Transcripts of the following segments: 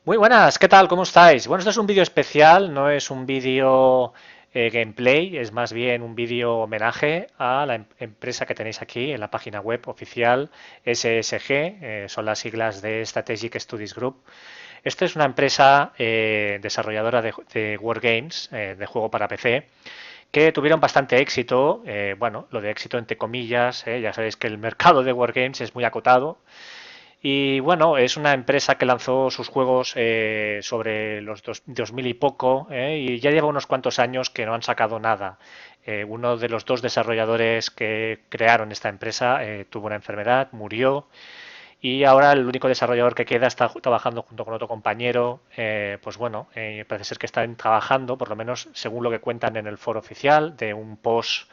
Muy buenas, ¿qué tal? ¿Cómo estáis? Bueno, esto es un vídeo especial, no es un vídeo gameplay, es más bien un vídeo homenaje a la empresa que tenéis aquí en la página web oficial SSG, son las siglas de Strategic Studies Group. Esta es una empresa desarrolladora de Wargames, de juego para PC, que tuvieron bastante éxito, bueno, lo de éxito entre comillas, ya sabéis que el mercado de Wargames es muy acotado. Y bueno, es una empresa que lanzó sus juegos sobre los 2000 y poco, y ya lleva unos cuantos años que no han sacado nada. Uno de los dos desarrolladores que crearon esta empresa tuvo una enfermedad, murió, y ahora el único desarrollador que queda está trabajando junto con otro compañero. Pues bueno, parece ser que están trabajando, por lo menos según lo que cuentan en el foro oficial, de un post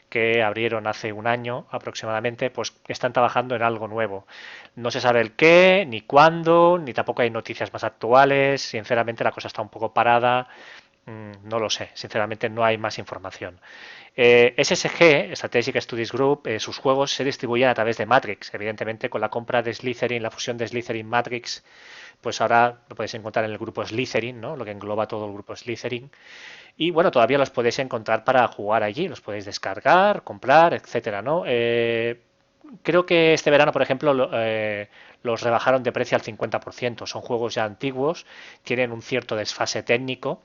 que abrieron hace un año aproximadamente, pues están trabajando en algo nuevo. No se sabe el qué, ni cuándo, ni tampoco hay noticias más actuales. Sinceramente la cosa está un poco parada. No lo sé, sinceramente no hay más información. SSG, Strategic Studies Group, sus juegos se distribuyen a través de Matrix. Evidentemente, con la compra de Slytherin, la fusión de Slytherin Matrix, pues ahora lo podéis encontrar en el grupo Slytherin, ¿no? Lo que engloba todo el grupo Slytherin. Y bueno, todavía los podéis encontrar para jugar allí, los podéis descargar, comprar, etcétera, ¿no? Creo que este verano, por ejemplo, los rebajaron de precio al 50%. Son juegos ya antiguos, tienen un cierto desfase técnico,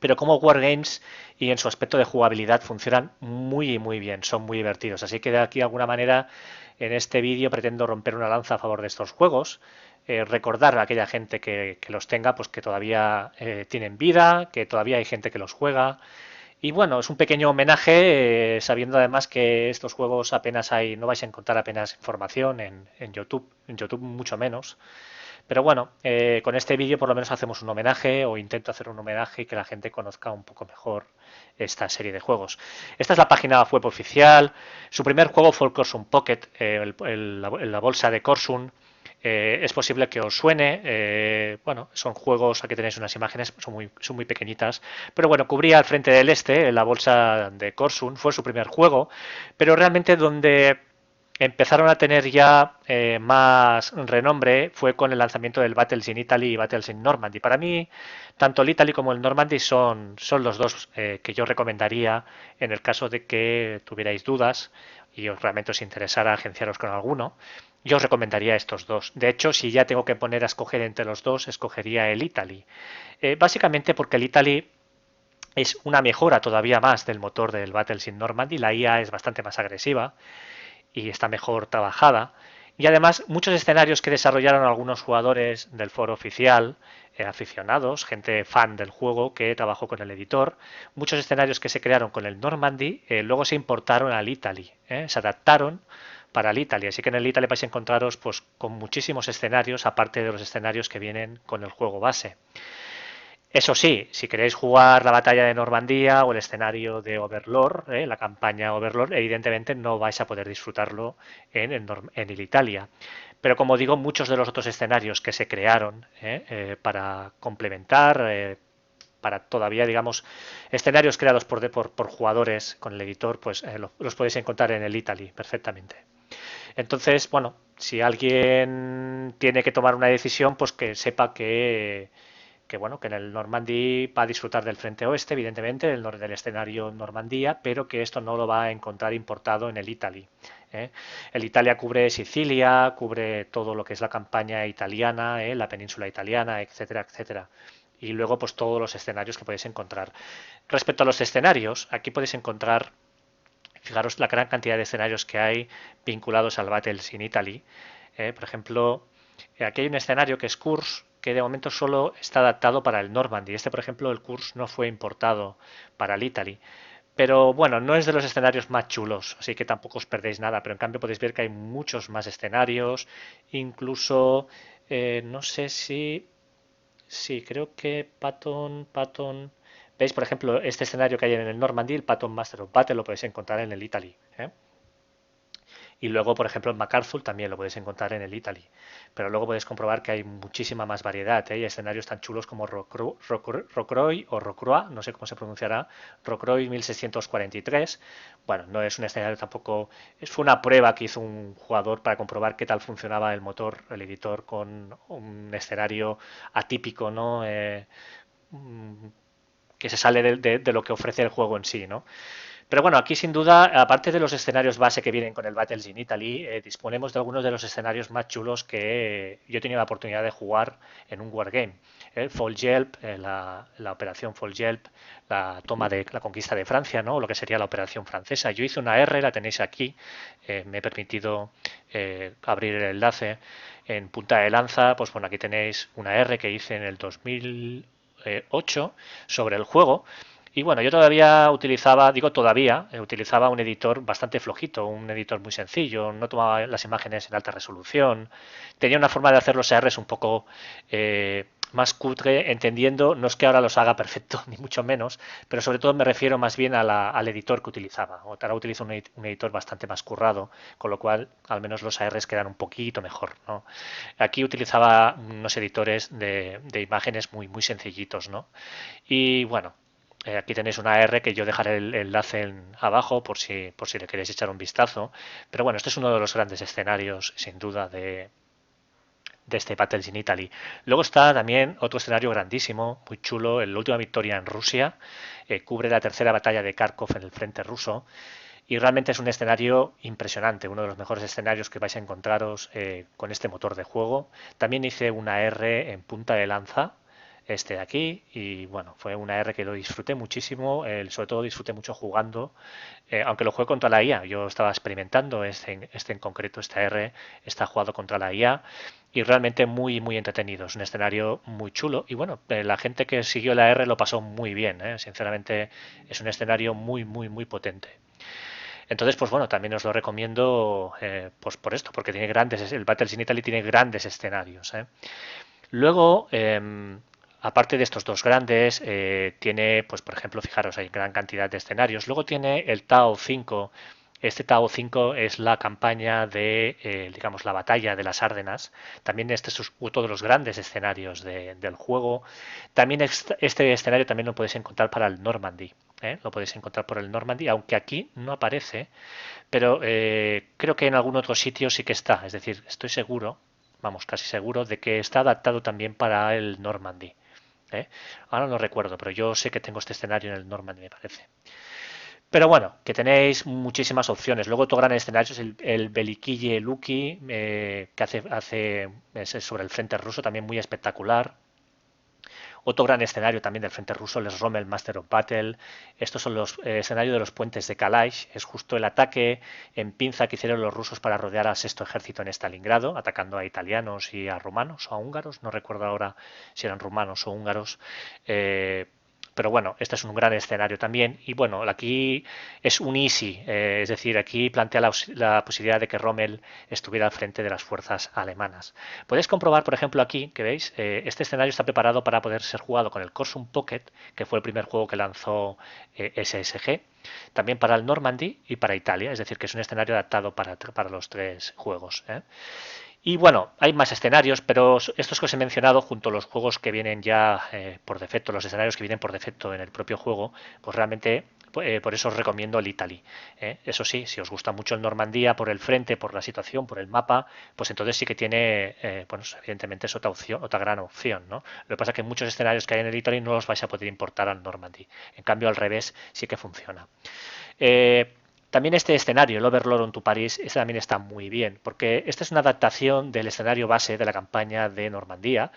pero como Wargames y en su aspecto de jugabilidad funcionan muy bien, son muy divertidos. Así que de aquí de alguna manera en este vídeo pretendo romper una lanza a favor de estos juegos, recordar a aquella gente que los tenga, pues que todavía tienen vida, que todavía hay gente que los juega. Y bueno, es un pequeño homenaje, sabiendo además que estos juegos apenas hay, no vais a encontrar apenas información en YouTube mucho menos. Pero bueno, con este vídeo por lo menos hacemos un homenaje o intento hacer un homenaje y que la gente conozca un poco mejor esta serie de juegos. Esta es la página web oficial. Su primer juego fue el Corsun Pocket, la bolsa de Corsun. Es posible que os suene. Bueno, son juegos, aquí tenéis unas imágenes, son muy pequeñitas. Pero bueno, cubría el frente del este, la bolsa de Corsun, fue su primer juego. Pero realmente donde empezaron a tener ya más renombre fue con el lanzamiento del Battles in Italy y Battles in Normandy. Para mí, tanto el Italy como el Normandy son los dos que yo recomendaría en el caso de que tuvierais dudas y os realmente os interesara agenciaros con alguno. Yo os recomendaría estos dos. De hecho, si ya tengo que poner a escoger entre los dos, escogería el Italy. Básicamente porque el Italy es una mejora todavía más del motor del Battles in Normandy. La IA es bastante más agresiva y está mejor trabajada. Y además, muchos escenarios que desarrollaron algunos jugadores del foro oficial, aficionados, gente fan del juego que trabajó con el editor, muchos escenarios que se crearon con el Normandy, luego se importaron al Italy, se adaptaron para el Italy. Así que en el Italy vais a encontraros pues, con muchísimos escenarios, aparte de los escenarios que vienen con el juego base. Eso sí, si queréis jugar la batalla de Normandía o el escenario de Overlord, la campaña Overlord, evidentemente no vais a poder disfrutarlo en el Italia. Pero como digo, muchos de los otros escenarios que se crearon para complementar, para todavía, digamos, escenarios creados por jugadores con el editor, pues los podéis encontrar en el Italy perfectamente. Entonces, bueno, si alguien tiene que tomar una decisión, pues que sepa que bueno, que en el Normandy va a disfrutar del frente oeste, evidentemente, del escenario Normandía, pero que esto no lo va a encontrar importado en el Italy. ¿eh? El Italia cubre Sicilia, cubre todo lo que es la campaña italiana, la península italiana, etcétera, etcétera. Y luego, pues todos los escenarios que podéis encontrar. Respecto a los escenarios, aquí podéis encontrar, fijaros la gran cantidad de escenarios que hay vinculados al Battles in Italy. Por ejemplo, aquí hay un escenario que es Kurs, que de momento solo está adaptado para el Normandy. Este, por ejemplo, el Kurs no fue importado para el Italy. Pero bueno, no es de los escenarios más chulos, así que tampoco os perdéis nada. Pero en cambio podéis ver que hay muchos más escenarios, incluso, no sé si, sí, creo que Patton, veis, por ejemplo, este escenario que hay en el Normandy, el Patton Master of Battle, lo podéis encontrar en el Italy. Y luego, por ejemplo, en MacArthur también lo puedes encontrar en el Italy. Pero luego puedes comprobar que hay muchísima más variedad. ¿Eh? Hay escenarios tan chulos como Rocroi o Rocroi, no sé cómo se pronunciará, Rocroi 1643. Bueno, no es un escenario tampoco. Fue una prueba que hizo un jugador para comprobar qué tal funcionaba el motor, el editor, con un escenario atípico, ¿no? Mm, que se sale de lo que ofrece el juego en sí, ¿no? Pero bueno, aquí sin duda, aparte de los escenarios base que vienen con el Battles in Italy, disponemos de algunos de los escenarios más chulos que yo he tenido la oportunidad de jugar en un wargame. Fall Yelp, la operación Fall Yelp, la toma de la conquista de Francia, ¿no? Lo que sería la operación francesa. Yo hice una R, la tenéis aquí, me he permitido abrir el enlace en punta de lanza. Pues bueno, aquí tenéis una R que hice en el 2008 sobre el juego. Y bueno, yo todavía utilizaba, digo todavía, utilizaba un editor bastante flojito, un editor muy sencillo, no tomaba las imágenes en alta resolución, tenía una forma de hacer los ARs un poco más cutre, entendiendo, no es que ahora los haga perfecto, ni mucho menos, pero sobre todo me refiero más bien al editor que utilizaba. Ahora utilizo un editor bastante más currado, con lo cual al menos los ARs quedan un poquito mejor, ¿no? Aquí utilizaba unos editores de imágenes muy sencillitos, ¿no? Y bueno, aquí tenéis una R que yo dejaré el enlace abajo por si le queréis echar un vistazo. Pero bueno, este es uno de los grandes escenarios, sin duda, de este Battles in Italy. Luego está también otro escenario grandísimo, muy chulo, la última victoria en Rusia. Cubre la tercera batalla de Kharkov en el frente ruso. Y realmente es un escenario impresionante, uno de los mejores escenarios que vais a encontraros con este motor de juego. También hice una R en punta de lanza, este de aquí, y bueno, fue una R que lo disfruté muchísimo, sobre todo disfruté mucho jugando, aunque lo jugué contra la IA, yo estaba experimentando este en concreto, esta R está jugado contra la IA y realmente muy entretenido, es un escenario muy chulo y bueno, la gente que siguió la R lo pasó muy bien, sinceramente es un escenario muy potente. Entonces, pues bueno, también os lo recomiendo pues por esto, porque tiene el Battles in Italy tiene grandes escenarios. Luego, aparte de estos dos grandes, tiene, pues por ejemplo, fijaros, hay gran cantidad de escenarios. Luego tiene el Tau 5. Este Tau 5 es la campaña de, digamos, la batalla de las Árdenas. También este es otro de los grandes escenarios del juego. También este escenario también lo podéis encontrar para el Normandy. Lo podéis encontrar por el Normandy, aunque aquí no aparece, pero creo que en algún otro sitio sí que está. Es decir, estoy seguro, vamos, casi seguro, de que está adaptado también para el Normandy. Ahora no recuerdo, pero yo sé que tengo este escenario en el Normandy, me parece. Pero bueno, que tenéis muchísimas opciones. Luego otro gran escenario es el Velikiye Luki, que es sobre el frente ruso, también muy espectacular. Otro gran escenario también del frente ruso es Rommel Master of Battle. Estos son los escenarios de los puentes de Kalash. Es justo el ataque en pinza que hicieron los rusos para rodear al sexto ejército en Stalingrado, atacando a italianos y a rumanos o a húngaros. No recuerdo ahora si eran rumanos o húngaros. Pero bueno, este es un gran escenario también. Y bueno, aquí es un easy, es decir, aquí plantea la posibilidad de que Rommel estuviera al frente de las fuerzas alemanas. Podéis comprobar, por ejemplo, aquí que veis, este escenario está preparado para poder ser jugado con el Corsum Pocket, que fue el primer juego que lanzó SSG, también para el Normandy y para Italia, es decir, que es un escenario adaptado para los tres juegos. Y bueno, hay más escenarios, pero estos que os he mencionado, junto a los juegos que vienen ya por defecto, los escenarios que vienen por defecto en el propio juego, pues realmente por eso os recomiendo el Italy. Eso sí, si os gusta mucho el Normandía por el frente, por la situación, por el mapa, pues entonces sí que tiene, bueno, evidentemente es otra opción, otra gran opción, ¿no? Lo que pasa es que muchos escenarios que hay en el Italy no los vais a poder importar al Normandy. En cambio, al revés sí que funciona. Eh, también este escenario, el Overlord on to Paris, este también está muy bien, porque esta es una adaptación del escenario base de la campaña de Normandía,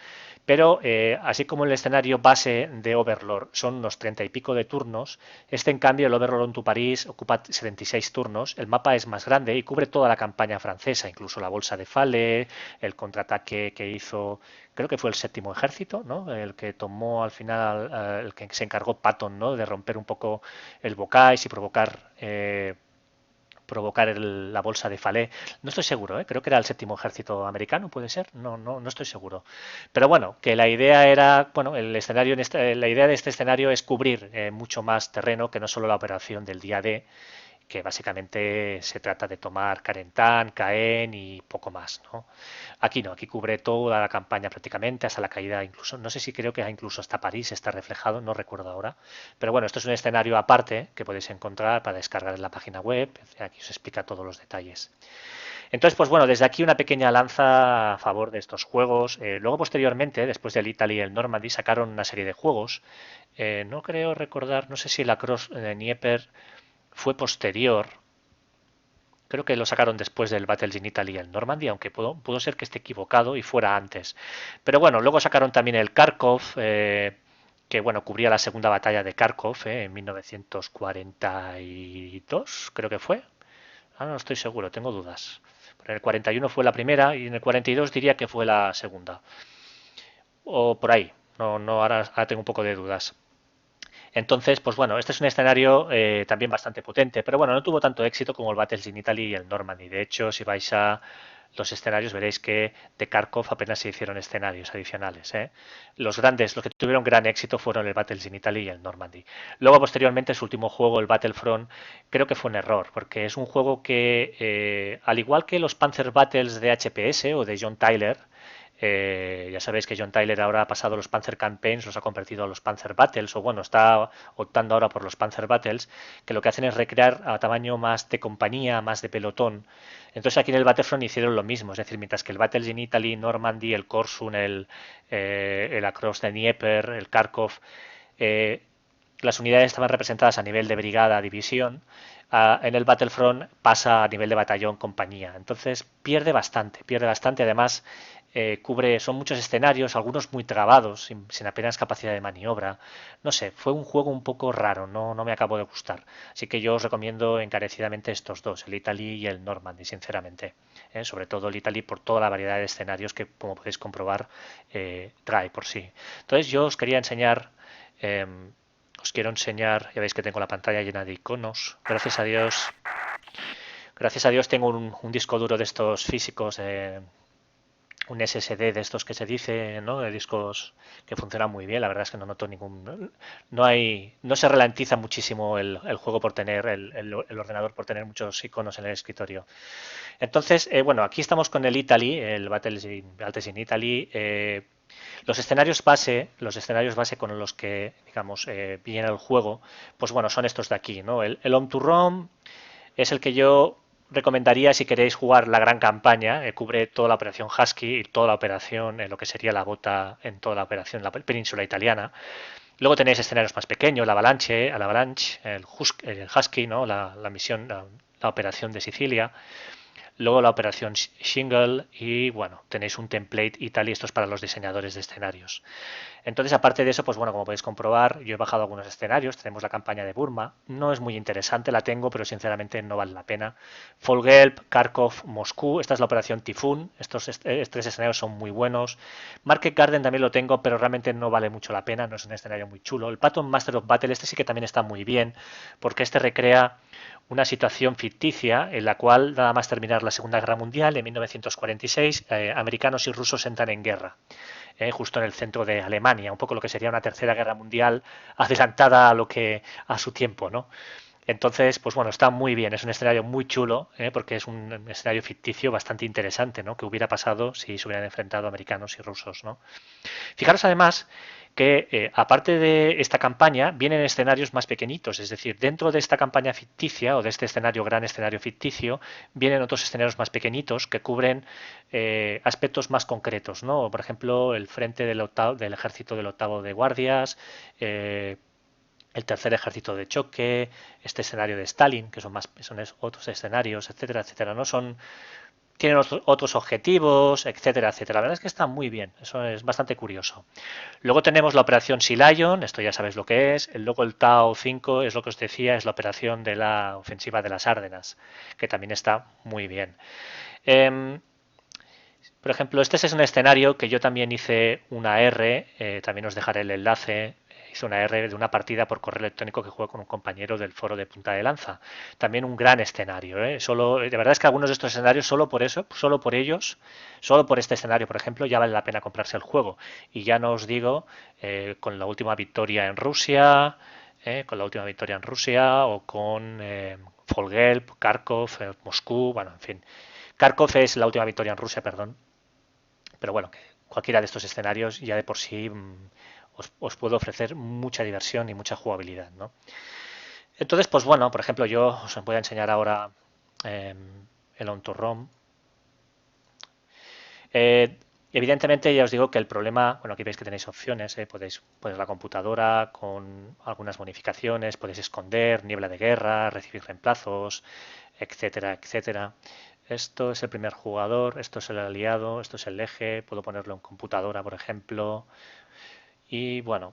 pero así como el escenario base de Overlord son unos 30 y pico de turnos, este en cambio, el Overlord on to Paris, ocupa 76 turnos, el mapa es más grande y cubre toda la campaña francesa, incluso la bolsa de Fale, el contraataque que hizo, creo que fue el séptimo ejército, ¿no? El que tomó al final, el que se encargó Patton, ¿no? De romper un poco el Bocage y provocar la bolsa de Falé. No estoy seguro, creo que era el séptimo ejército americano, puede ser, no estoy seguro. Pero bueno, que la idea era, bueno, el escenario la idea de este escenario es cubrir mucho más terreno que no solo la operación del día D, que básicamente se trata de tomar Carentan, Caen y poco más, ¿no? Aquí no, aquí cubre toda la campaña prácticamente, hasta la caída incluso, no sé si creo que incluso hasta París está reflejado, no recuerdo ahora, pero bueno, esto es un escenario aparte que podéis encontrar para descargar en la página web, aquí os explica todos los detalles. Entonces, pues bueno, desde aquí una pequeña lanza a favor de estos juegos. Luego, posteriormente, después del Italy y el Normandy, sacaron una serie de juegos. No creo recordar, no sé si el Across de Dnieper fue posterior. Creo que lo sacaron después del Battles in Italy y el Normandy, aunque pudo ser que esté equivocado y fuera antes. Pero bueno, luego sacaron también el Kharkov, que bueno, cubría la segunda batalla de Kharkov en 1942, creo que fue. No estoy seguro, tengo dudas. En el 41 fue la primera y en el 42 diría que fue la segunda. O por ahí. No, ahora tengo un poco de dudas. Entonces, pues bueno, este es un escenario también bastante potente, pero bueno, no tuvo tanto éxito como el Battles in Italy y el Normandy. De hecho, si vais a los escenarios veréis que de Kharkov apenas se hicieron escenarios adicionales. Los grandes, los que tuvieron gran éxito fueron el Battles in Italy y el Normandy. Luego, posteriormente, su último juego, el Battlefront, creo que fue un error, porque es un juego que, al igual que los Panzer Battles de HPS o de John Tyler, ya sabéis que John Tyler ahora ha pasado los Panzer Campaigns, los ha convertido a los Panzer Battles, o bueno, está optando ahora por los Panzer Battles, que lo que hacen es recrear a tamaño más de compañía, más de pelotón. Entonces aquí en el Battlefront hicieron lo mismo, es decir, mientras que el Battles in Italy, Normandy, el Korsun, el Across the Dnieper, el Kharkov, eh, las unidades estaban representadas a nivel de brigada, división, en el Battlefront pasa a nivel de batallón, compañía. Entonces pierde bastante. Además, son muchos escenarios, algunos muy trabados, sin apenas capacidad de maniobra. No sé, fue un juego un poco raro, no me acabó de gustar. Así que yo os recomiendo encarecidamente estos dos, el Italy y el Normandy, sinceramente. Sobre todo el Italy por toda la variedad de escenarios que, como podéis comprobar, trae por sí. Entonces yo os quería enseñar... Eh, os quiero enseñar, ya veis que tengo la pantalla llena de iconos. Gracias a Dios tengo un disco duro de estos físicos, un SSD de estos que se dice, ¿no? De discos que funcionan muy bien. La verdad es que no noto no se ralentiza muchísimo el juego por tener, el ordenador por tener muchos iconos en el escritorio. Entonces, bueno, aquí estamos con el Italy, el Battles in Italy. Los escenarios base con los que, digamos, viene el juego, pues bueno, son estos de aquí, ¿no? El Home to Roam es el que yo recomendaría si queréis jugar la gran campaña, cubre toda la operación Husky y toda la operación, lo que sería la bota en toda la operación en la península italiana. Luego tenéis escenarios más pequeños, el Avalanche, el Husky, ¿no? La misión, la operación de Sicilia. Luego la operación Shingle y bueno, tenéis un template Italy, esto es para los diseñadores de escenarios. Entonces, aparte de eso, pues bueno, como podéis comprobar, yo he bajado algunos escenarios, tenemos la campaña de Burma, no es muy interesante, la tengo, pero sinceramente no vale la pena. Volgelb, Kharkov, Moscú, esta es la operación Typhoon, estos tres escenarios son muy buenos. Market Garden también lo tengo, pero realmente no vale mucho la pena, no es un escenario muy chulo. El Patton Master of Battle, este sí que también está muy bien, porque este recrea una situación ficticia en la cual, nada más terminar la Segunda Guerra Mundial, en 1946, americanos y rusos entran en guerra, justo en el centro de Alemania, un poco lo que sería una tercera guerra mundial adelantada a su tiempo, ¿no? Entonces, pues bueno, está muy bien, es un escenario muy chulo, porque es un escenario ficticio bastante interesante, ¿no? Que hubiera pasado si se hubieran enfrentado americanos y rusos, ¿no? Fijaros además que aparte de esta campaña vienen escenarios más pequeñitos, es decir, dentro de esta campaña ficticia o de este gran escenario ficticio, vienen otros escenarios más pequeñitos que cubren aspectos más concretos, ¿no? Por ejemplo, el frente del ejército del octavo de guardias, el tercer ejército de choque, este escenario de Stalin, que son otros escenarios, etcétera, etcétera, ¿no? Tienen otros objetivos, etcétera, etcétera. La verdad es que está muy bien, eso es bastante curioso. Luego tenemos la operación Sea Lion, esto ya sabéis lo que es. Luego el Tau 5 es lo que os decía, es la operación de la ofensiva de las Árdenas, que también está muy bien. Por ejemplo, este es un escenario que yo también hice una R, también os dejaré el enlace. Hice una R de una partida por correo electrónico que jugué con un compañero del foro de Punta de Lanza. También un gran escenario. De verdad es que algunos de estos escenarios, solo por eso, solo por ellos, solo por este escenario, por ejemplo, ya vale la pena comprarse el juego. Y ya no os digo con la última victoria en Rusia, o Volgelb, Kharkov, Moscú, bueno, en fin. Kharkov es la última victoria en Rusia, perdón. Pero bueno, que cualquiera de estos escenarios ya de por sí os puede ofrecer mucha diversión y mucha jugabilidad, ¿no? Entonces, pues bueno, por ejemplo, yo os voy a enseñar ahora eh, el On to Rom. Eh, Evidentemente, ya os digo que el problema, bueno, aquí veis que tenéis opciones, podéis poner la computadora con algunas bonificaciones, podéis esconder, niebla de guerra, recibir reemplazos, etcétera, etcétera. Esto es el primer jugador, esto es el aliado, esto es el eje, puedo ponerlo en computadora, por ejemplo. Y bueno,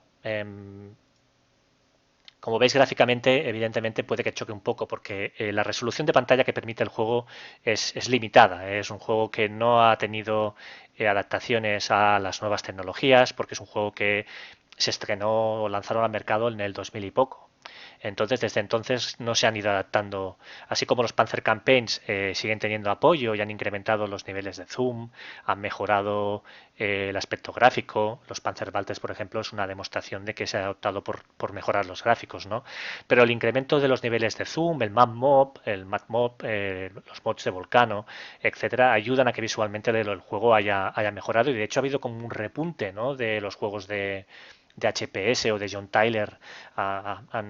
como veis gráficamente, evidentemente puede que choque un poco porque la resolución de pantalla que permite el juego es limitada. Es un juego que no ha tenido adaptaciones a las nuevas tecnologías porque es un juego que se estrenó o lanzaron al mercado en el 2000 y poco. Entonces, desde entonces no se han ido adaptando, así como los Panzer Campaigns siguen teniendo apoyo y han incrementado los niveles de zoom, han mejorado el aspecto gráfico. Los Panzer Baltes, por ejemplo, es una demostración de que se ha optado por mejorar los gráficos, ¿no? Pero el incremento de los niveles de zoom, el map mob, los mods de Volcano, etcétera, ayudan a que visualmente el juego haya mejorado y de hecho ha habido como un repunte, ¿no?, de los juegos de HPS o de John Tyler.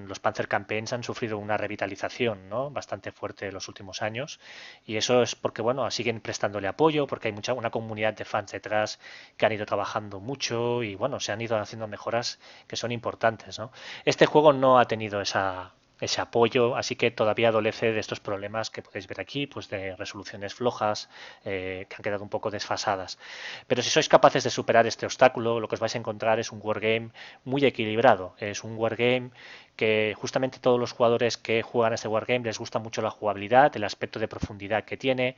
Los Panzer Campaigns han sufrido una revitalización, ¿no?, bastante fuerte en los últimos años y eso es porque bueno, siguen prestándole apoyo porque hay una comunidad de fans detrás que han ido trabajando mucho y bueno, se han ido haciendo mejoras que son importantes, ¿no? Este juego no ha tenido ese apoyo, así que todavía adolece de estos problemas que podéis ver aquí, pues de resoluciones flojas, que han quedado un poco desfasadas. Pero si sois capaces de superar este obstáculo, lo que os vais a encontrar es un wargame muy equilibrado. Es un wargame que justamente todos los jugadores que juegan a este wargame les gusta mucho la jugabilidad, el aspecto de profundidad que tiene.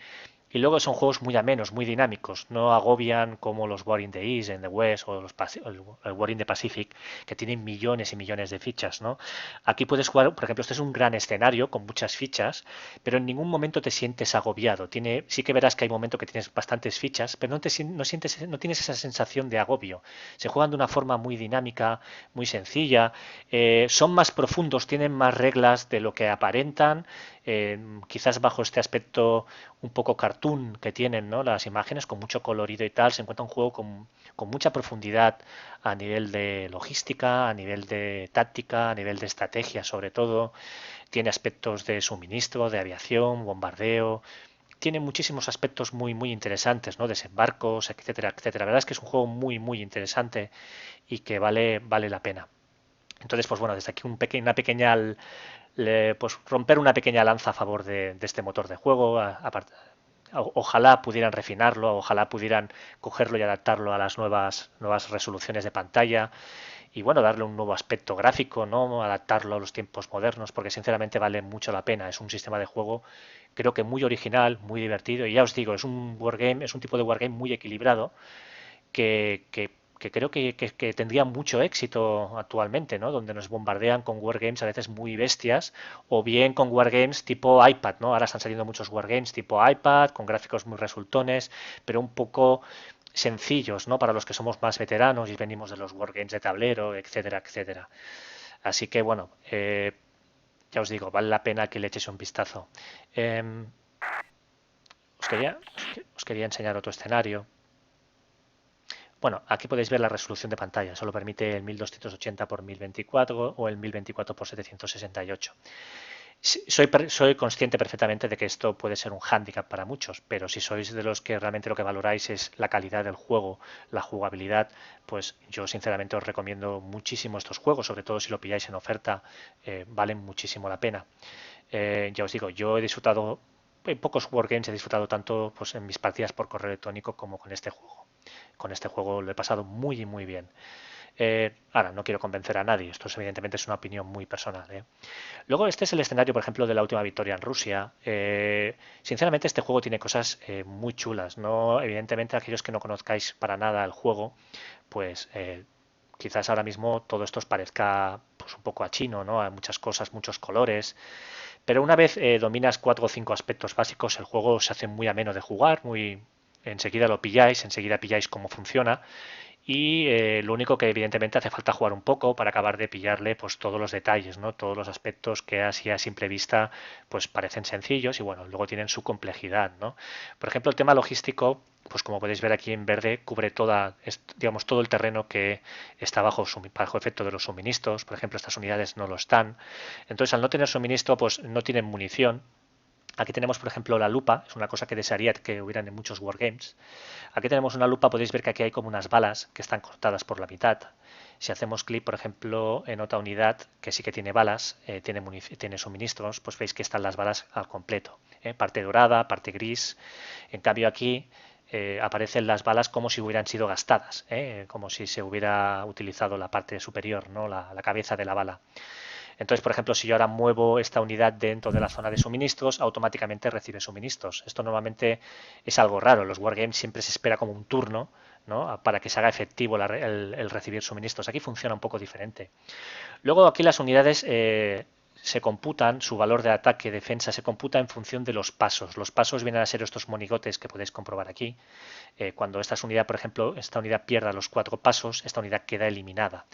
Y luego son juegos muy amenos, muy dinámicos, no agobian como los War in the East, en the West o el War in the Pacific, que tienen millones y millones de fichas, ¿no? Aquí puedes jugar, por ejemplo, este es un gran escenario con muchas fichas, pero en ningún momento te sientes agobiado. Sí que verás que hay momentos que tienes bastantes fichas, pero no tienes esa sensación de agobio. Se juegan de una forma muy dinámica, muy sencilla, son más profundos, tienen más reglas de lo que aparentan, quizás bajo este aspecto un poco cartoon que tienen, ¿no?, las imágenes con mucho colorido y tal, se encuentra un juego con mucha profundidad a nivel de logística, a nivel de táctica, a nivel de estrategia sobre todo. Tiene aspectos de suministro, de aviación, bombardeo. Tiene muchísimos aspectos muy, muy interesantes, ¿no?, desembarcos, etcétera, etcétera. La verdad es que es un juego muy, muy interesante y que vale la pena. Entonces, pues bueno, desde aquí una pequeña, pues romper una pequeña lanza a favor de este motor de juego. Ojalá pudieran refinarlo, ojalá pudieran cogerlo y adaptarlo a las nuevas resoluciones de pantalla y bueno, darle un nuevo aspecto gráfico, ¿no?, adaptarlo a los tiempos modernos, porque sinceramente vale mucho la pena. Es un sistema de juego creo que muy original, muy divertido y ya os digo, es un tipo de wargame muy equilibrado que creo que tendría mucho éxito actualmente, ¿no?, donde nos bombardean con wargames a veces muy bestias o bien con wargames tipo iPad, ¿no? Ahora están saliendo muchos wargames tipo iPad con gráficos muy resultones, pero un poco sencillos, ¿no?, para los que somos más veteranos y venimos de los wargames de tablero, etcétera, etcétera. Así que bueno, ya os digo, vale la pena que le echéis un vistazo. Eh, os quería enseñar otro escenario. Bueno, aquí podéis ver la resolución de pantalla, solo permite el 1280 por 1024 o el 1024 por 768. Soy consciente perfectamente de que esto puede ser un hándicap para muchos, pero si sois de los que realmente lo que valoráis es la calidad del juego, la jugabilidad, pues yo sinceramente os recomiendo muchísimo estos juegos, sobre todo si lo pilláis en oferta, valen muchísimo la pena. Ya os digo, yo he disfrutado, en pocos wargames he disfrutado tanto pues, en mis partidas por correo electrónico como con este juego. Con este juego lo he pasado muy, muy bien. Ahora, no quiero convencer a nadie, esto evidentemente es una opinión muy personal. Luego, este es el escenario, por ejemplo, de la última victoria en Rusia. Sinceramente, este juego tiene cosas muy chulas. No, evidentemente, aquellos que no conozcáis para nada el juego, pues quizás ahora mismo todo esto os parezca pues, un poco a chino, ¿no? Hay muchas cosas, muchos colores. Pero una vez dominas 4 o 5 aspectos básicos, el juego se hace muy ameno de jugar, enseguida lo pilláis, enseguida pilláis cómo funciona y lo único que evidentemente hace falta jugar un poco para acabar de pillarle pues todos los detalles, ¿no? Todos los aspectos que así a simple vista pues parecen sencillos y bueno, luego tienen su complejidad, ¿no? Por ejemplo, el tema logístico, pues como podéis ver aquí en verde, cubre digamos, todo el terreno que está bajo efecto de los suministros. Por ejemplo, estas unidades no lo están. Entonces, al no tener suministro, pues no tienen munición. Aquí tenemos, por ejemplo, la lupa, es una cosa que desearía que hubieran en muchos wargames. Aquí tenemos una lupa, podéis ver que aquí hay como unas balas que están cortadas por la mitad. Si hacemos clic, por ejemplo, en otra unidad que sí que tiene balas, tiene suministros, pues veis que están las balas al completo. Parte dorada, parte gris. En cambio aquí aparecen las balas como si hubieran sido gastadas, como si se hubiera utilizado la parte superior, ¿no? La cabeza de la bala. Entonces, por ejemplo, si yo ahora muevo esta unidad dentro de la zona de suministros, automáticamente recibe suministros. Esto normalmente es algo raro. En los wargames siempre se espera como un turno, ¿no? Para que se haga efectivo el recibir suministros. Aquí funciona un poco diferente. Luego aquí las unidades se computan, su valor de ataque, defensa, se computa en función de los pasos. Los pasos vienen a ser estos monigotes que podéis comprobar aquí. Cuando esta unidad, por ejemplo, esta unidad pierda los 4 pasos, esta unidad queda eliminada.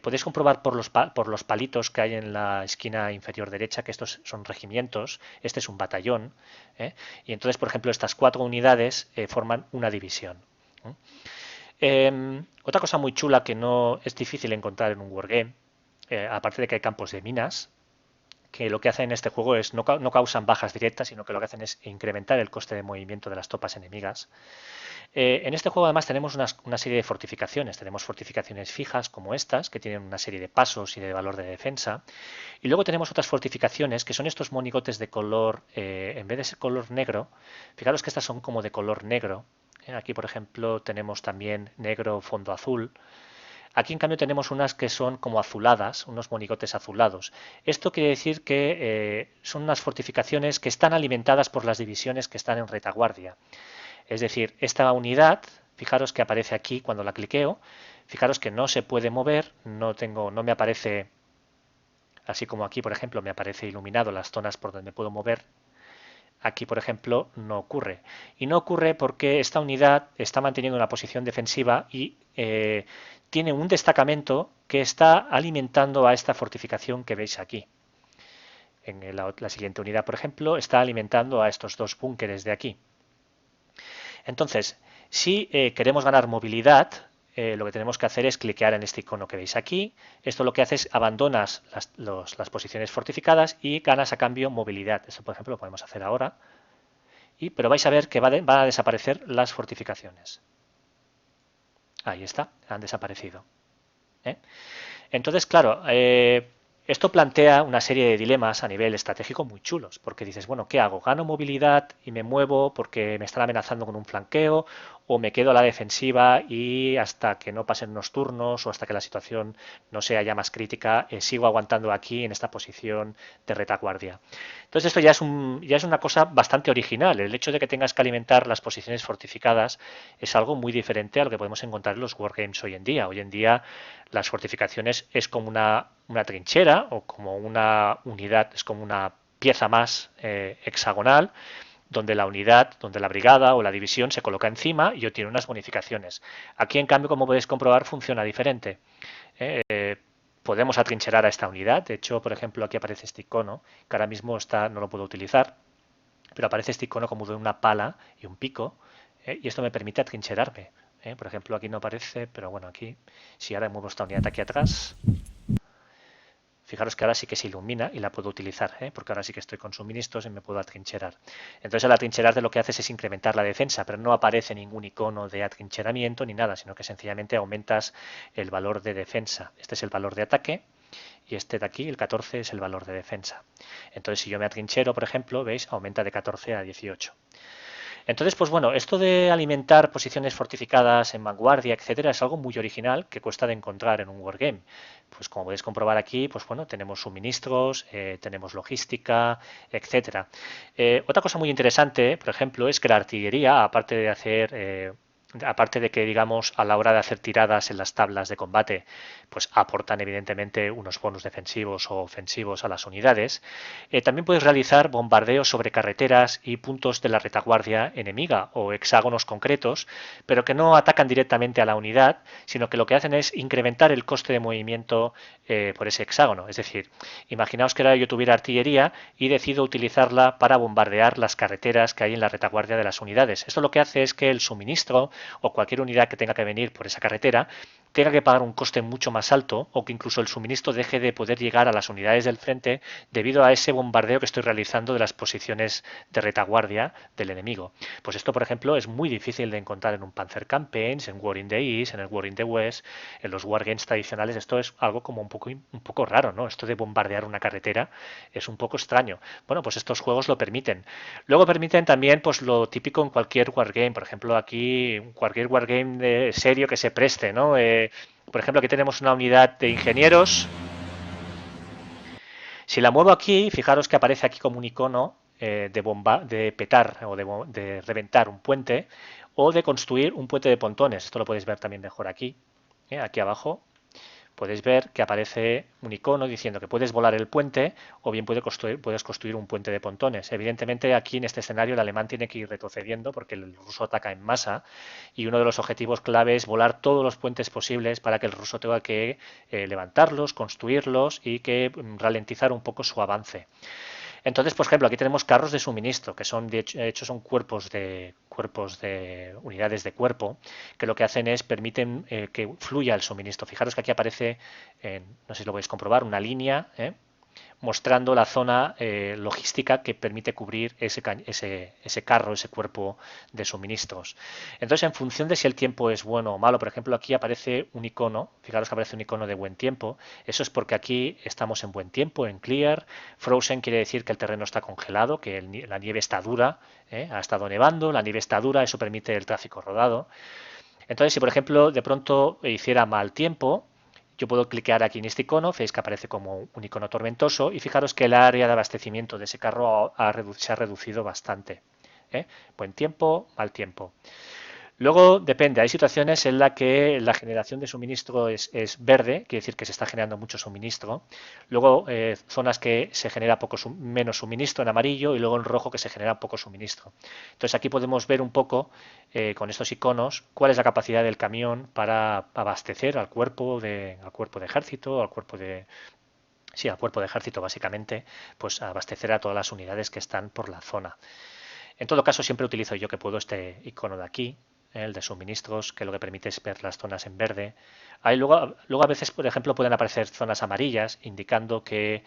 Podéis comprobar por los palitos que hay en la esquina inferior derecha que estos son regimientos, este es un batallón, y entonces, por ejemplo, estas 4 unidades forman una división. Otra cosa muy chula que no es difícil encontrar en un wargame, aparte de que hay campos de minas, que lo que hacen en este juego es no causan bajas directas, sino que lo que hacen es incrementar el coste de movimiento de las tropas enemigas. En este juego además tenemos una serie de fortificaciones. Tenemos fortificaciones fijas como estas, que tienen una serie de pasos y de valor de defensa. Y luego tenemos otras fortificaciones que son estos monigotes de color, en vez de ser color negro, fijaros que estas son como de color negro. Aquí, por ejemplo, tenemos también negro fondo azul. Aquí, en cambio, tenemos unas que son como azuladas, unos monigotes azulados. Esto quiere decir que son unas fortificaciones que están alimentadas por las divisiones que están en retaguardia. Es decir, esta unidad, fijaros que aparece aquí cuando la cliqueo, fijaros que no se puede mover, no me aparece, así como aquí, por ejemplo, me aparece iluminado las zonas por donde me puedo mover. Aquí, por ejemplo, no ocurre. Y no ocurre porque esta unidad está manteniendo una posición defensiva y tiene un destacamento que está alimentando a esta fortificación que veis aquí. En la siguiente unidad, por ejemplo, está alimentando a estos dos búnkeres de aquí. Entonces, si queremos ganar movilidad, lo que tenemos que hacer es cliquear en este icono que veis aquí. Esto lo que hace es abandonas las posiciones fortificadas y ganas a cambio movilidad. Esto, por ejemplo, lo podemos hacer ahora. Pero vais a ver que van a desaparecer las fortificaciones. Ahí está, han desaparecido. Entonces, claro, esto plantea una serie de dilemas a nivel estratégico muy chulos, porque dices, bueno, ¿qué hago? ¿Gano movilidad y me muevo porque me están amenazando con un flanqueo? ¿O me quedo a la defensiva y hasta que no pasen unos turnos o hasta que la situación no sea ya más crítica, sigo aguantando aquí en esta posición de retaguardia? Entonces esto ya es una cosa bastante original. El hecho de que tengas que alimentar las posiciones fortificadas es algo muy diferente a lo que podemos encontrar en los wargames hoy en día. Hoy en día las fortificaciones es como una trinchera o como una unidad, es como una pieza más hexagonal donde la unidad, donde la brigada o la división se coloca encima y obtiene unas bonificaciones. Aquí, en cambio, como podéis comprobar, funciona diferente. Podemos atrincherar a esta unidad. De hecho, por ejemplo, aquí aparece este icono, que ahora mismo no lo puedo utilizar, pero aparece este icono como de una pala y un pico, y esto me permite atrincherarme. Por ejemplo, aquí no aparece, pero bueno, aquí, si ahora muevo esta unidad aquí atrás, fijaros que ahora sí que se ilumina y la puedo utilizar, porque ahora sí que estoy con suministros y me puedo atrincherar. Entonces al atrincherarte lo que haces es incrementar la defensa, pero no aparece ningún icono de atrincheramiento ni nada, sino que sencillamente aumentas el valor de defensa. Este es el valor de ataque y este de aquí, el 14, es el valor de defensa. Entonces si yo me atrinchero, por ejemplo, veis, aumenta de 14 a 18. Entonces, pues bueno, esto de alimentar posiciones fortificadas en vanguardia, etcétera, es algo muy original que cuesta de encontrar en un wargame. Pues como podéis comprobar aquí, pues bueno, tenemos suministros, tenemos logística, etcétera. Otra cosa muy interesante, por ejemplo, es que la artillería, aparte de hacer aparte de que, digamos, a la hora de hacer tiradas en las tablas de combate, pues aportan evidentemente unos bonus defensivos o ofensivos a las unidades, también puedes realizar bombardeos sobre carreteras y puntos de la retaguardia enemiga o hexágonos concretos, pero que no atacan directamente a la unidad, sino que lo que hacen es incrementar el coste de movimiento por ese hexágono. Es decir, imaginaos que ahora yo tuviera artillería y decido utilizarla para bombardear las carreteras que hay en la retaguardia de las unidades. Esto lo que hace es que el suministro o cualquier unidad que tenga que venir por esa carretera tenga que pagar un coste mucho más alto o que incluso el suministro deje de poder llegar a las unidades del frente debido a ese bombardeo que estoy realizando de las posiciones de retaguardia del enemigo. Pues esto, por ejemplo, es muy difícil de encontrar en un Panzer Campaigns, en War in the East, en el War in the West, en los Wargames tradicionales. Esto es algo como un poco raro, ¿no? Esto de bombardear una carretera es un poco extraño. Bueno, pues estos juegos lo permiten. Luego permiten también pues lo típico en cualquier wargame, por ejemplo aquí cualquier wargame de serio que se preste, ¿no? Por ejemplo aquí tenemos una unidad de ingenieros. Si la muevo aquí, fijaros que aparece aquí como un icono de bomba, de petar o de reventar un puente o de construir un puente de pontones. Esto lo podéis ver también mejor aquí, aquí abajo podéis ver que aparece un icono diciendo que puedes volar el puente o bien puedes construir un puente de pontones. Evidentemente aquí en este escenario el alemán tiene que ir retrocediendo porque el ruso ataca en masa y uno de los objetivos clave es volar todos los puentes posibles para que el ruso tenga que levantarlos, construirlos y que ralentizar un poco su avance. Entonces, por ejemplo, aquí tenemos carros de suministro, que son de hecho son cuerpos de unidades de cuerpo, que lo que hacen es permiten que fluya el suministro. Fijaros que aquí aparece, no sé si lo podéis comprobar, una línea mostrando la zona logística que permite cubrir ese carro, ese cuerpo de suministros. Entonces, en función de si el tiempo es bueno o malo, por ejemplo, aquí aparece un icono, fijaros que aparece un icono de buen tiempo, eso es porque aquí estamos en buen tiempo, en clear. Frozen quiere decir que el terreno está congelado, que la nieve está dura, ha estado nevando, la nieve está dura, eso permite el tráfico rodado. Entonces, si por ejemplo de pronto hiciera mal tiempo, yo puedo clicar aquí en este icono, veis que aparece como un icono tormentoso y fijaros que el área de abastecimiento de ese carro se ha reducido bastante. Buen tiempo, mal tiempo. Luego depende, hay situaciones en las que la generación de suministro es verde, quiere decir que se está generando mucho suministro. Luego zonas que se genera menos suministro en amarillo y luego en rojo que se genera poco suministro. Entonces aquí podemos ver un poco con estos iconos cuál es la capacidad del camión para abastecer al cuerpo de ejército, sí, al cuerpo de ejército básicamente, pues abastecer a todas las unidades que están por la zona. En todo caso, siempre utilizo yo que puedo este icono de aquí, el de suministros, que lo que permite es ver las zonas en verde. Luego a veces, por ejemplo, pueden aparecer zonas amarillas, indicando que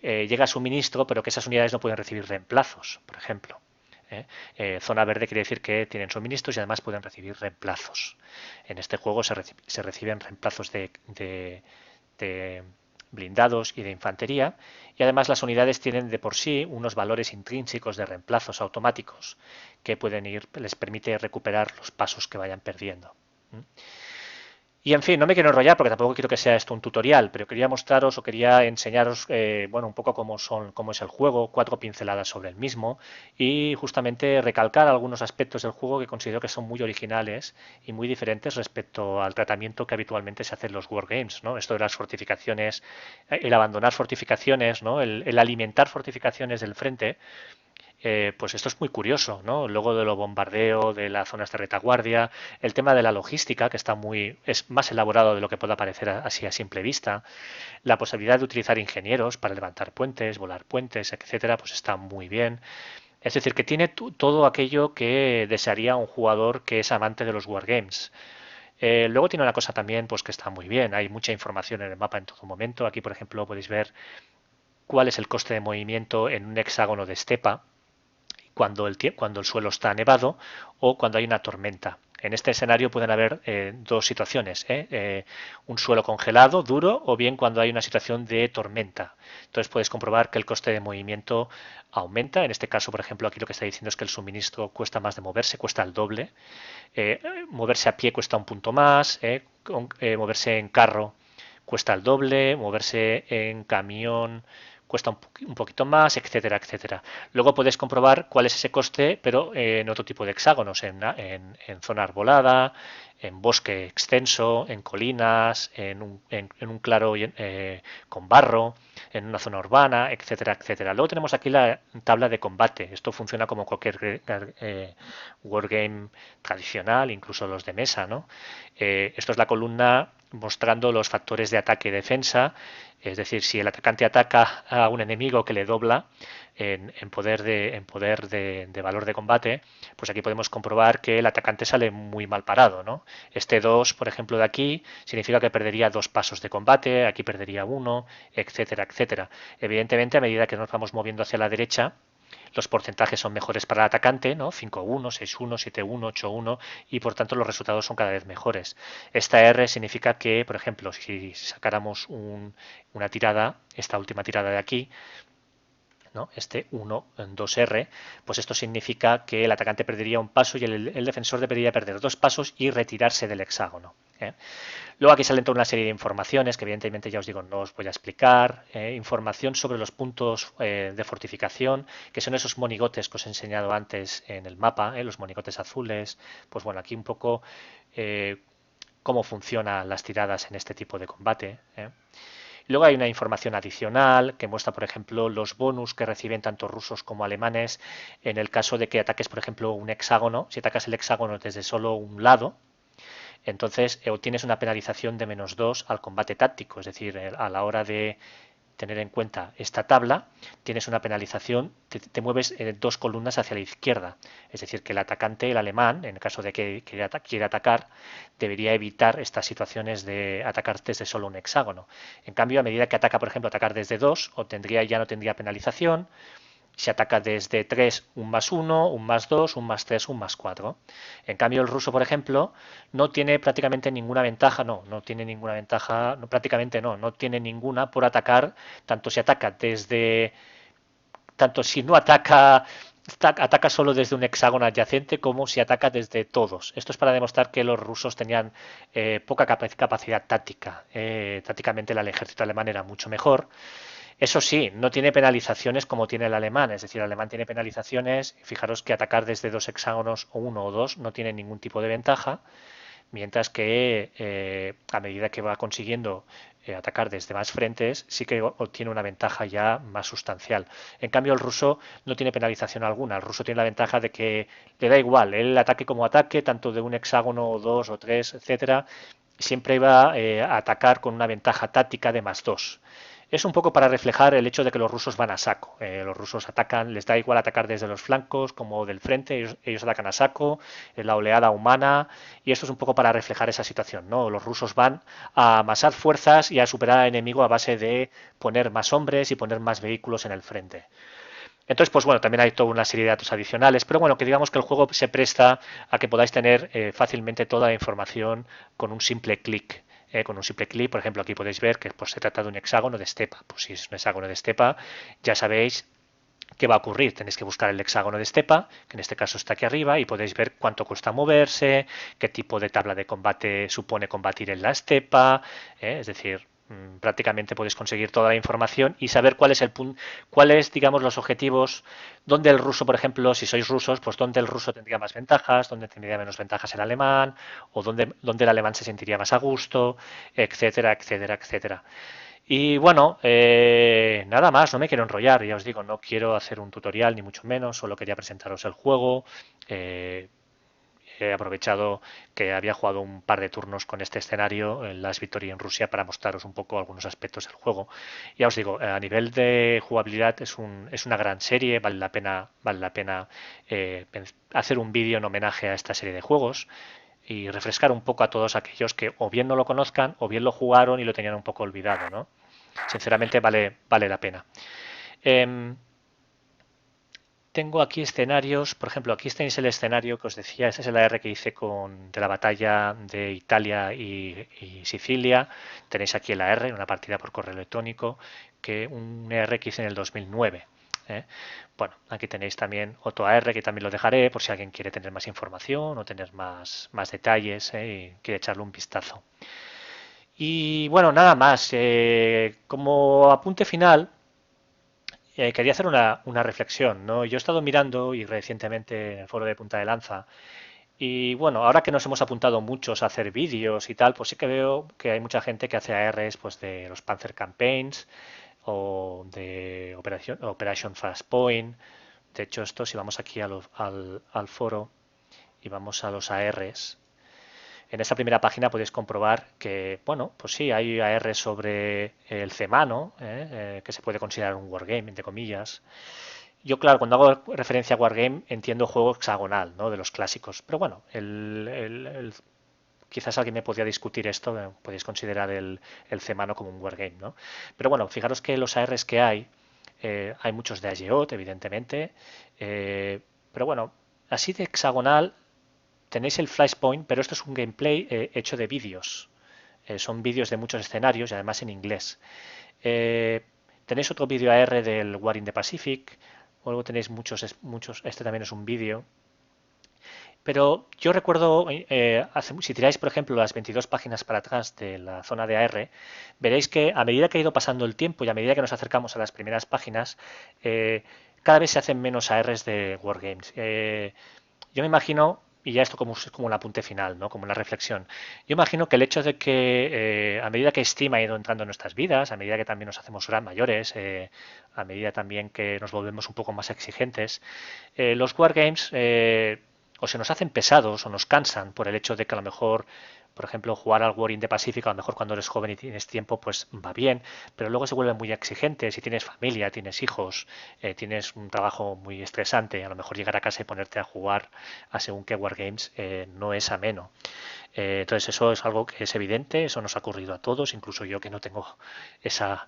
llega suministro, pero que esas unidades no pueden recibir reemplazos, por ejemplo. Zona verde quiere decir que tienen suministros y además pueden recibir reemplazos. En este juego se reciben reemplazos de blindados y de infantería, y además las unidades tienen de por sí unos valores intrínsecos de reemplazos automáticos que les permite recuperar los pasos que vayan perdiendo. Y en fin, no me quiero enrollar porque tampoco quiero que sea esto un tutorial, pero quería mostraros o quería enseñaros bueno, un poco cómo es el juego, 4 pinceladas sobre el mismo y justamente recalcar algunos aspectos del juego que considero que son muy originales y muy diferentes respecto al tratamiento que habitualmente se hace en los wargames, ¿no? Esto de las fortificaciones, el abandonar fortificaciones, ¿no? El alimentar fortificaciones del frente. Pues esto es muy curioso, ¿no? Luego de lo bombardeo, de las zonas de retaguardia, el tema de la logística, que es más elaborado de lo que pueda parecer así a simple vista, la posibilidad de utilizar ingenieros para levantar puentes, volar puentes, etcétera, pues está muy bien. Es decir, que tiene todo aquello que desearía un jugador que es amante de los wargames. Luego tiene una cosa también pues que está muy bien, hay mucha información en el mapa en todo momento. Aquí, por ejemplo, podéis ver cuál es el coste de movimiento en un hexágono de estepa, cuando el suelo está nevado o cuando hay una tormenta. En este escenario pueden haber dos situaciones, un suelo congelado, duro, o bien cuando hay una situación de tormenta. Entonces puedes comprobar que el coste de movimiento aumenta. En este caso, por ejemplo, aquí lo que está diciendo es que el suministro cuesta más de moverse, cuesta el doble. Moverse a pie cuesta un punto más, moverse en carro cuesta el doble, moverse en camión cuesta un poquito más, etcétera, etcétera. Luego puedes comprobar cuál es ese coste, pero en otro tipo de hexágonos, en zona arbolada, en bosque extenso, en colinas, en un claro con barro, en una zona urbana, etcétera, etcétera. Luego tenemos aquí la tabla de combate. Esto funciona como cualquier wargame tradicional, incluso los de mesa, ¿no? Esto es la columna mostrando los factores de ataque y defensa, es decir, si el atacante ataca a un enemigo que le dobla en poder de valor de combate, pues aquí podemos comprobar que el atacante sale muy mal parado, ¿no? Este 2, por ejemplo, de aquí, significa que perdería 2 pasos de combate, aquí perdería 1, etcétera, etcétera. Evidentemente, a medida que nos vamos moviendo hacia la derecha, los porcentajes son mejores para el atacante, ¿no? 5-1, 6-1, 7-1, 8-1 y por tanto los resultados son cada vez mejores. Esta R significa que, por ejemplo, si sacáramos una tirada, esta última tirada de aquí, ¿no? Este 1 en 2R, pues esto significa que el atacante perdería un paso y el defensor debería perder 2 pasos y retirarse del hexágono. Luego aquí salen toda una serie de informaciones que evidentemente ya os digo no os voy a explicar. Información sobre los puntos de fortificación, que son esos monigotes que os he enseñado antes en el mapa, los monigotes azules. Pues bueno, aquí un poco cómo funcionan las tiradas en este tipo de combate. Luego hay una información adicional que muestra, por ejemplo, los bonus que reciben tanto rusos como alemanes en el caso de que ataques, por ejemplo, un hexágono. Si atacas el hexágono desde solo un lado, entonces obtienes una penalización de -2 al combate táctico, es decir, a la hora de tener en cuenta esta tabla, tienes una penalización, te mueves 2 columnas hacia la izquierda, es decir, que el atacante, el alemán, en el caso de que quiera atacar, debería evitar estas situaciones de atacar desde solo un hexágono. En cambio, a medida que ataca, por ejemplo, atacar desde 2, ya no tendría penalización. Si ataca desde 3, un +1, un +2, un +3, un +4. En cambio, el ruso, por ejemplo, no tiene prácticamente ninguna ventaja, no tiene ninguna ventaja, prácticamente no tiene ninguna por atacar, tanto si ataca tanto si no ataca solo desde un hexágono adyacente como si ataca desde todos. Esto es para demostrar que los rusos tenían poca capacidad táctica. Tácticamente el ejército alemán era mucho mejor. Eso sí, no tiene penalizaciones como tiene el alemán, es decir, el alemán tiene penalizaciones, fijaros que atacar desde 2 hexágonos o 1 o 2 no tiene ningún tipo de ventaja, mientras que a medida que va consiguiendo atacar desde más frentes, sí que obtiene una ventaja ya más sustancial. En cambio, el ruso no tiene penalización alguna, el ruso tiene la ventaja de que le da igual, el ataque como ataque, tanto de un hexágono o 2 o 3, etcétera, siempre va a atacar con una ventaja táctica de +2. Es un poco para reflejar el hecho de que los rusos van a saco. Los rusos atacan, les da igual atacar desde los flancos como del frente, ellos atacan a saco, la oleada humana, y esto es un poco para reflejar esa situación, ¿no? Los rusos van a amasar fuerzas y a superar al enemigo a base de poner más hombres y poner más vehículos en el frente. Entonces, pues bueno, también hay toda una serie de datos adicionales, pero bueno, que digamos que el juego se presta a que podáis tener fácilmente toda la información con un simple clic. Con un simple clic, por ejemplo, aquí podéis ver que pues, se trata de un hexágono de estepa. Pues si es un hexágono de estepa, ya sabéis qué va a ocurrir. Tenéis que buscar el hexágono de estepa, que en este caso está aquí arriba, y podéis ver cuánto cuesta moverse, qué tipo de tabla de combate supone combatir en la estepa, es decir, prácticamente podéis conseguir toda la información y saber cuál es el punto, cuáles, digamos, los objetivos, donde el ruso, por ejemplo, si sois rusos, pues donde el ruso tendría más ventajas, donde tendría menos ventajas el alemán, o donde el alemán se sentiría más a gusto, etcétera, etcétera, etcétera. Y bueno, nada más, no me quiero enrollar, ya os digo, no quiero hacer un tutorial ni mucho menos, solo quería presentaros el juego. Eh, He aprovechado que había jugado un par de turnos con este escenario en Last Victory en Rusia para mostraros un poco algunos aspectos del juego. Ya os digo, a nivel de jugabilidad es una gran serie, vale la pena hacer un vídeo en homenaje a esta serie de juegos y refrescar un poco a todos aquellos que o bien no lo conozcan o bien lo jugaron y lo tenían un poco olvidado, ¿no? Sinceramente vale la pena. Eh, Tengo aquí escenarios, por ejemplo, aquí tenéis el escenario que os decía, este es el AR que hice de la batalla de Italia y Sicilia. Tenéis aquí el AR, una partida por correo electrónico, que un AR que hice en el 2009. Bueno, aquí tenéis también otro AR que también lo dejaré por si alguien quiere tener más información o tener más detalles y quiere echarle un vistazo. Y bueno, nada más. Como apunte final, quería hacer una reflexión, ¿no? Yo he estado mirando y recientemente en el foro de Punta de Lanza y bueno, ahora que nos hemos apuntado muchos a hacer vídeos y tal, pues sí que veo que hay mucha gente que hace ARs pues de los Panzer Campaigns o de Operation Fast Point. De hecho, esto si vamos aquí al foro y vamos a los ARs, en esta primera página podéis comprobar que, bueno, pues sí, hay AR sobre el Cemano, que se puede considerar un wargame, entre comillas. Yo, claro, cuando hago referencia a wargame entiendo juego hexagonal, ¿no? De los clásicos. Pero bueno, quizás alguien me podría discutir esto, podéis considerar el Cemano como un wargame, ¿no? Pero bueno, fijaros que los ARs que hay muchos de AGOT, evidentemente, pero bueno, así de hexagonal tenéis el Flashpoint, pero esto es un gameplay hecho de vídeos. Son vídeos de muchos escenarios y además en inglés. Eh, Tenéis otro vídeo AR del War in the Pacific. Luego tenéis muchos. Este también es un vídeo. Pero yo recuerdo, si tiráis, por ejemplo, las 22 páginas para atrás de la zona de AR, veréis que a medida que ha ido pasando el tiempo y a medida que nos acercamos a las primeras páginas, cada vez se hacen menos ARs de Wargames. Yo me imagino, y ya esto como, es como un apunte final, ¿no? Como una reflexión, yo imagino que el hecho de que a medida que Steam ha ido entrando en nuestras vidas, a medida que también nos hacemos gran mayores, a medida también que nos volvemos un poco más exigentes, los wargames o se nos hacen pesados o nos cansan por el hecho de que a lo mejor, por ejemplo, jugar al War in the Pacific, a lo mejor cuando eres joven y tienes tiempo, pues va bien, pero luego se vuelven muy exigentes. Si tienes familia, tienes hijos, tienes un trabajo muy estresante, a lo mejor llegar a casa y ponerte a jugar a según qué wargames no es ameno. Entonces eso es algo que es evidente, eso nos ha ocurrido a todos, incluso yo que no tengo esa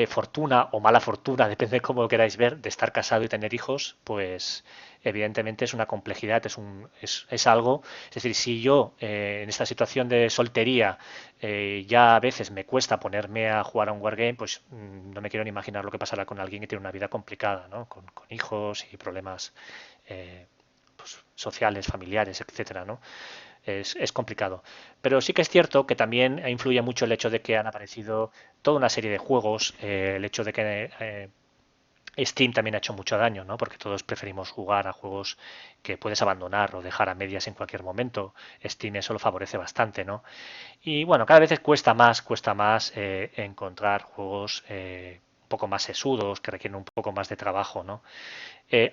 fortuna o mala fortuna, depende de cómo lo queráis ver, de estar casado y tener hijos, pues evidentemente es una complejidad, es algo, es decir, si yo en esta situación de soltería ya a veces me cuesta ponerme a jugar a un wargame, pues no me quiero ni imaginar lo que pasará con alguien que tiene una vida complicada, ¿no? Con hijos y problemas eh, pues, sociales, familiares, etcétera, ¿no? Es complicado. Pero sí que es cierto que también influye mucho el hecho de que han aparecido toda una serie de juegos, el hecho de que Steam también ha hecho mucho daño, ¿no? Porque todos preferimos jugar a juegos que puedes abandonar o dejar a medias en cualquier momento. Steam eso lo favorece bastante, ¿no? Y bueno, cada vez cuesta más encontrar juegos un poco más sesudos, que requieren un poco más de trabajo, ¿no?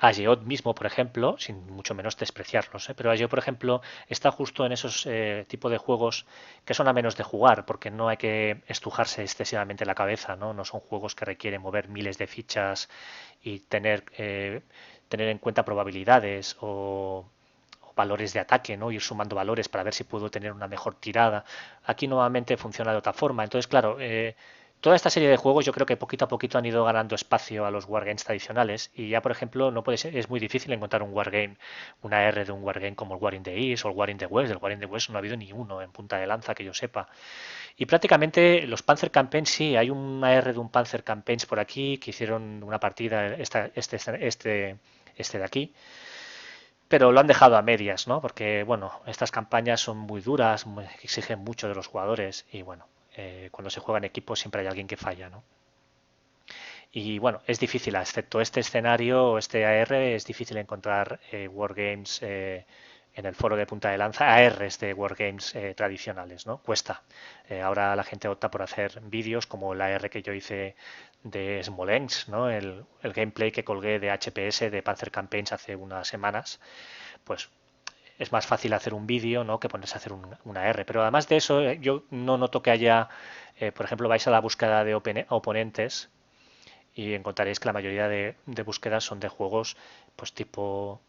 Ageot mismo, por ejemplo, sin mucho menos despreciarlos, pero Ageot, por ejemplo, está justo en esos tipos de juegos que son a menos de jugar, porque no hay que estrujarse excesivamente la cabeza, ¿no? No son juegos que requieren mover miles de fichas y tener en cuenta probabilidades o valores de ataque, ¿no? Ir sumando valores para ver si puedo tener una mejor tirada. Aquí nuevamente funciona de otra forma. Entonces, claro, toda esta serie de juegos yo creo que poquito a poquito han ido ganando espacio a los wargames tradicionales y ya por ejemplo no puede ser, es muy difícil encontrar un wargame, una R de un wargame como el War in the East o el War in the West. Del War in the West no ha habido ni uno en punta de lanza que yo sepa. Y prácticamente los Panzer Campaigns sí, hay una R de un Panzer Campaigns por aquí que hicieron una partida este de aquí, pero lo han dejado a medias, ¿no? Porque, bueno, estas campañas son muy duras, exigen mucho de los jugadores y, bueno, cuando se juega en equipo siempre hay alguien que falla, ¿no? Y, bueno, es difícil, excepto este escenario o este AR, es difícil encontrar wargames en el foro de Punta de Lanza, ARs de wargames tradicionales, ¿no? Cuesta. Ahora la gente opta por hacer vídeos como el AR que yo hice de Smolensk, ¿no? El gameplay que colgué de HPS de Panzer Campaigns hace unas semanas, pues es más fácil hacer un vídeo, ¿no? Que ponerse a hacer una R. Pero además de eso, yo no noto que haya, por ejemplo, vais a la búsqueda de oponentes y encontraréis que la mayoría de búsquedas son de juegos pues tipo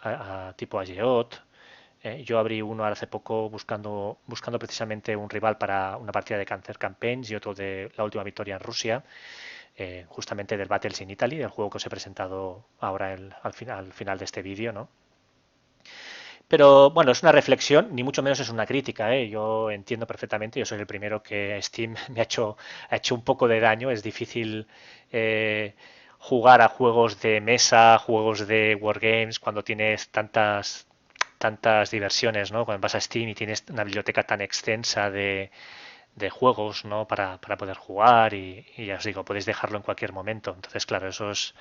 Ageot. Yo abrí uno hace poco buscando precisamente un rival para una partida de Cancer Campaigns y otro de la última victoria en Rusia, justamente del Battles in Italy, del juego que os he presentado ahora al final de este vídeo, ¿no? Pero bueno, es una reflexión, ni mucho menos es una crítica, ¿eh? Yo entiendo perfectamente, yo soy el primero que Steam ha hecho un poco de daño, es difícil jugar a juegos de mesa, juegos de wargames, cuando tienes tantas diversiones, ¿no? Cuando vas a Steam y tienes una biblioteca tan extensa de juegos, ¿no? Para poder jugar y ya os digo, podéis dejarlo en cualquier momento. Entonces, claro, eso es,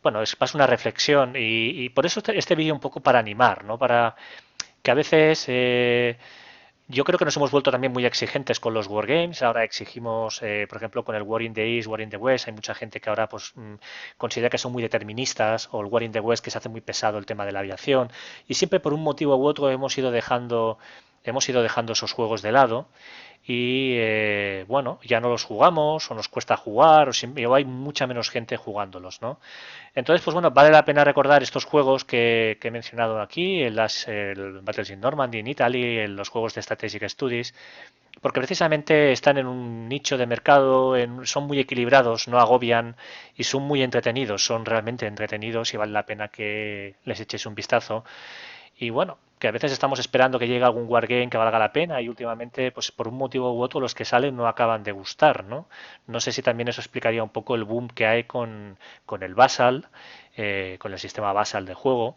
bueno, es más una reflexión y por eso este vídeo un poco para animar, ¿no? Para que a veces yo creo que nos hemos vuelto también muy exigentes con los wargames. Ahora exigimos, por ejemplo, con el War in the East, War in the West. Hay mucha gente que ahora pues considera que son muy deterministas, o el War in the West que se hace muy pesado el tema de la aviación. Y siempre por un motivo u otro hemos ido dejando esos juegos de lado y bueno, ya no los jugamos o nos cuesta jugar o hay mucha menos gente jugándolos, ¿no? Entonces, pues bueno, vale la pena recordar estos juegos que he mencionado aquí, el Battles in Normandy, en Italy, los juegos de Strategic Studies, porque precisamente están en un nicho de mercado, son muy equilibrados, no agobian y son muy entretenidos, son realmente entretenidos y vale la pena que les echéis un vistazo. Y bueno, que a veces estamos esperando que llegue algún wargame que valga la pena y últimamente, pues por un motivo u otro, los que salen no acaban de gustar, ¿no? No sé si también eso explicaría un poco el boom que hay con el Basal, con el sistema Basal de juego,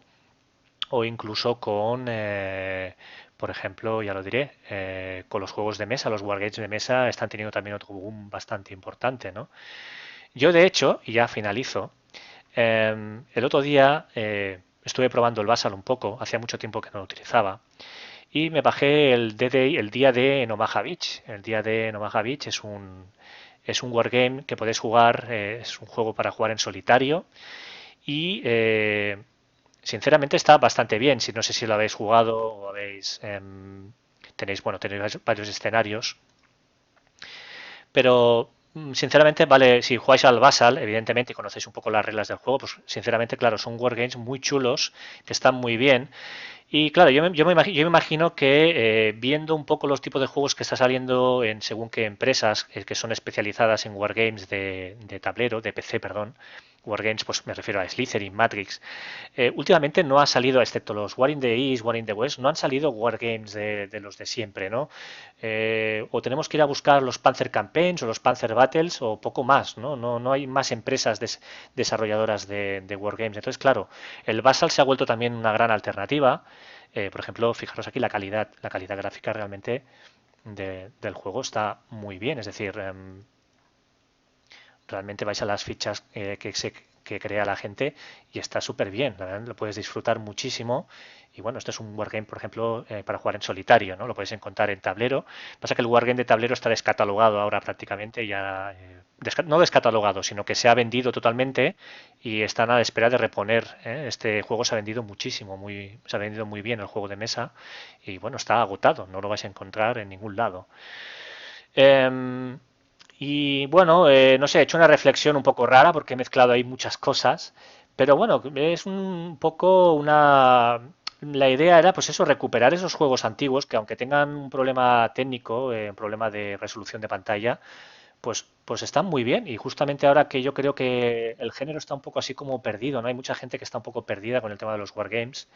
o incluso por ejemplo, ya lo diré, con los juegos de mesa, los wargames de mesa están teniendo también otro boom bastante importante, ¿no? Yo, de hecho, y ya finalizo, el otro día estuve probando el Basal un poco, hacía mucho tiempo que no lo utilizaba, y me bajé el día D en Omaha Beach. El día D en Omaha Beach es un wargame que podéis jugar, es un juego para jugar en solitario y sinceramente está bastante bien. Si no sé si lo habéis jugado o tenéis varios escenarios, pero sinceramente, vale, si jugáis al Basal, evidentemente, y conocéis un poco las reglas del juego, pues sinceramente, claro, son wargames muy chulos, que están muy bien. Y claro, yo me imagino que viendo un poco los tipos de juegos que está saliendo en según qué empresas que son especializadas en wargames de tablero, de PC, perdón, wargames, pues me refiero a Slytherin, Matrix, últimamente no ha salido, excepto los War in the East, War in the West, no han salido wargames de los de siempre, ¿no? O tenemos que ir a buscar los Panzer Campaigns o los Panzer Battles o poco más, ¿no? No hay más empresas desarrolladoras de wargames. Entonces, claro, el Basal se ha vuelto también una gran alternativa. Por ejemplo, fijaros aquí la calidad gráfica realmente del juego está muy bien. Es decir, realmente vais a las fichas que crea la gente y está súper bien, la verdad, lo puedes disfrutar muchísimo. Y bueno, esto es un wargame, por ejemplo, para jugar en solitario, ¿no? Lo podéis encontrar en tablero. Pasa que el wargame de tablero está descatalogado ahora prácticamente, ya no descatalogado, sino que se ha vendido totalmente y están a la espera de reponer, ¿eh? Este juego se ha vendido muchísimo, se ha vendido muy bien el juego de mesa y bueno, está agotado, no lo vais a encontrar en ningún lado. Eh, y bueno, no sé, he hecho una reflexión un poco rara porque he mezclado ahí muchas cosas, pero bueno, es un poco una... La idea era, pues eso, recuperar esos juegos antiguos que aunque tengan un problema técnico, un problema de resolución de pantalla, pues están muy bien. Y justamente ahora que yo creo que el género está un poco así como perdido, ¿no? Hay mucha gente que está un poco perdida con el tema de los wargames.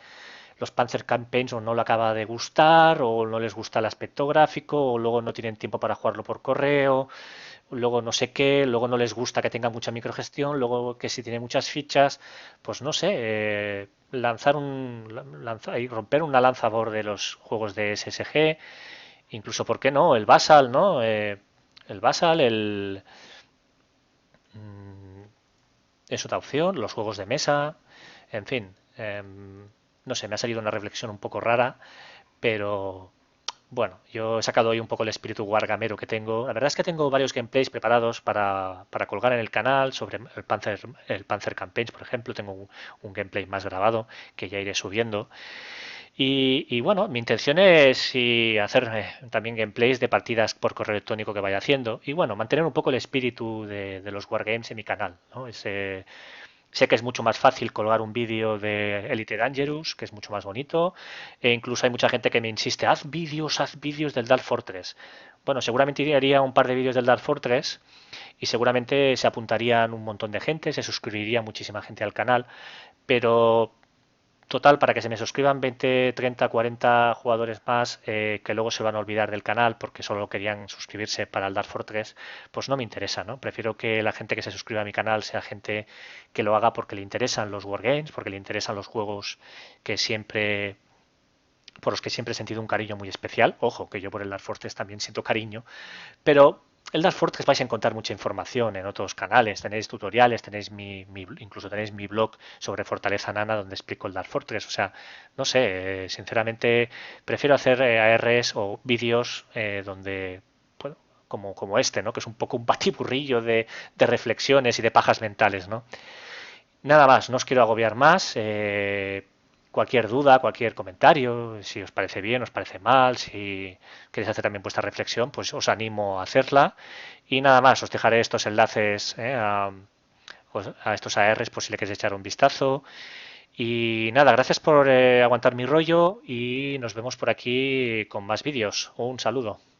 Los Panzer Campaigns o no le acaba de gustar, o no les gusta el aspecto gráfico, o luego no tienen tiempo para jugarlo por correo, luego no sé qué, luego no les gusta que tenga mucha microgestión, luego que si tiene muchas fichas, pues no sé, y romper una lanza a favor de los juegos de SSG, incluso, ¿por qué no? El Basal, ¿no? El Basal, mm, es otra opción, los juegos de mesa, en fin, no sé, me ha salido una reflexión un poco rara, pero bueno, yo he sacado hoy un poco el espíritu wargamero que tengo. La verdad es que tengo varios gameplays preparados para colgar en el canal sobre el Panzer Campaigns, por ejemplo. Tengo un gameplay más grabado que ya iré subiendo. Y bueno, mi intención es hacer también gameplays de partidas por correo electrónico que vaya haciendo. Y bueno, mantener un poco el espíritu de los wargames en mi canal, ¿no? Sé que es mucho más fácil colgar un vídeo de Elite Dangerous, que es mucho más bonito, e incluso hay mucha gente que me insiste, haz vídeos del Dark Fortress. Bueno, seguramente haría un par de vídeos del Dark Fortress y seguramente se apuntarían un montón de gente, se suscribiría muchísima gente al canal, pero total, para que se me suscriban 20, 30, 40 jugadores más que luego se van a olvidar del canal porque solo querían suscribirse para el Dark Fortress, pues no me interesa, ¿no? Prefiero que la gente que se suscriba a mi canal sea gente que lo haga porque le interesan los wargames, porque le interesan los juegos que siempre por los que siempre he sentido un cariño muy especial. Ojo, que yo por el Dark Fortress también siento cariño, pero el Dark Fortress vais a encontrar mucha información en otros canales, tenéis tutoriales, tenéis incluso tenéis mi blog sobre Fortaleza Nana donde explico el Dark Fortress. O sea, no sé, sinceramente prefiero hacer ARs o vídeos donde, bueno, como este, ¿no? Que es un poco un batiburrillo de reflexiones y de pajas mentales, ¿no? Nada más, no os quiero agobiar más. Cualquier duda, cualquier comentario, si os parece bien, os parece mal, si queréis hacer también vuestra reflexión, pues os animo a hacerla. Y nada más, os dejaré estos enlaces a estos ARs por si le queréis echar un vistazo. Y nada, gracias por aguantar mi rollo y nos vemos por aquí con más vídeos. Un saludo.